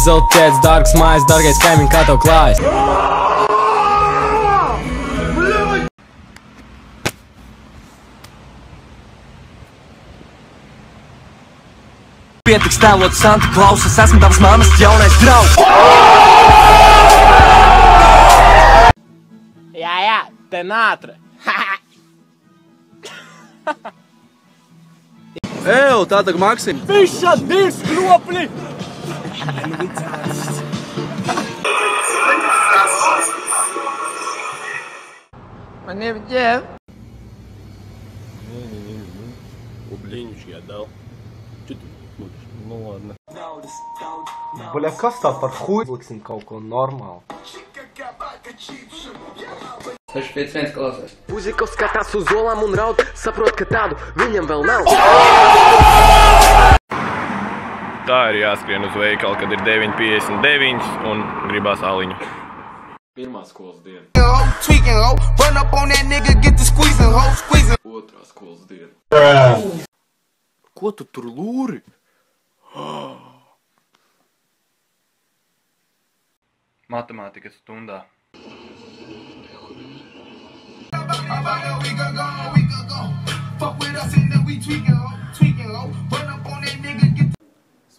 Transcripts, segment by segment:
Zeltēts, dārgs mājas, dārgais kaimiņ, kā tev klājas? Pietiks tēlot Santa Klausu, es esmu tavas mammas jaunais draugs. Jā, te nātre. Ew, tātad Maksim. Viša dirs kropļi! Мне где? Ублинички отдал. Че ты смотришь? Ну ладно. Бля, kas tā par хуй? Liksim kaut ko normālu. 651 klausies. Puzikovs skatās uz olām un raud, saprot, ka tādu viņam vēl nav. Tā ir jāskrien uz veikalu, kad ir 9:59 un gribās aliņu. Pirmā skolas diena. Otrā skolas diena. Ko tu tur lūri? Matemātikas stundā.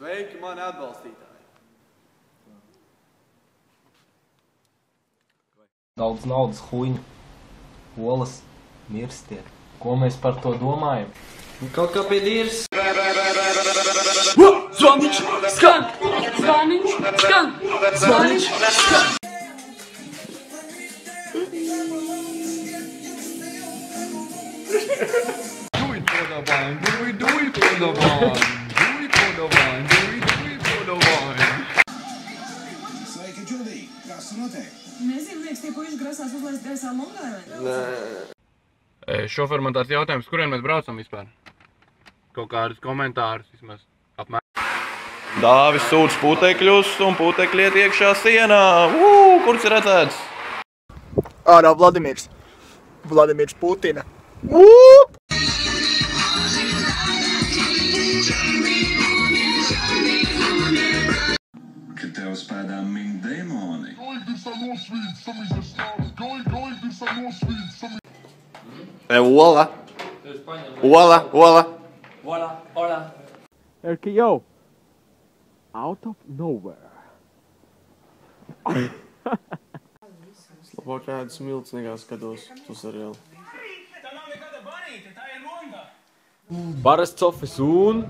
Sveiki, mani atbalstītāji! Daudz naudas, huiņu, olas, mirstiet. Ko mēs par to domājam? Kaut kā pie dīrs. Zvaniņš, skan! Zvaniņš, skan! Zvaniņš, skan! Sveiki, Džudī! Kas notiek? Nezinu, liekas, tie puiši grasās uzlaist gaisā Longālē. Šofer, man tāds jautājums, kurien mēs braucam vispār? Kaut kādus komentārus vismaz apmēram. Dāvis sūdz putekļus un putekļi iet iekšā sienā. Kurš ir redzēts? Ārā Vladimirs. Vladimirs Putina. Kad tev spēdām min demoni. Ola. Ola, ola. Hola. Yo. Out of nowhere. Labāk kādu smilts nekā skatos to seriālu. Tā nav nekāda banīte, tā ir ronda. Parasts ofis un...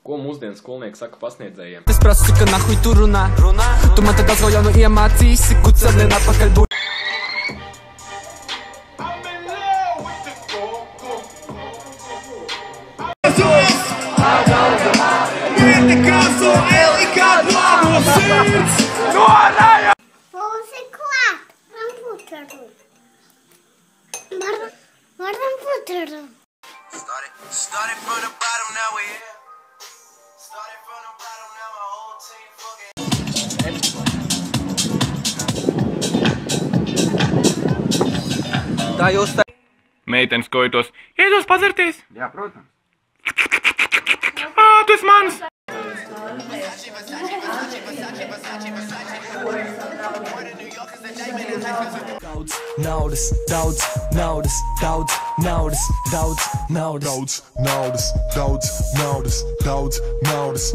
Ko mūsdienu skolnieki saka pasniedzējiem? Es prasu, ka nahuj tu runā. Tu man tad atkal jaunu iemācīsi, kucelien atpakaļ būs. Būsi klāt, varam puteru. Varam puteru. Started from the bottom, now we're here. Started from the bottom, now my whole team fucking. Tā jūs tā... Meitenes koitos. Iedos padzerties? Jā, protams. Tu esi mans! Daudz naudas, daudz naudas, daudz naudas, daudz naudas. Daudz naudas, daudz naudas, daudz naudas.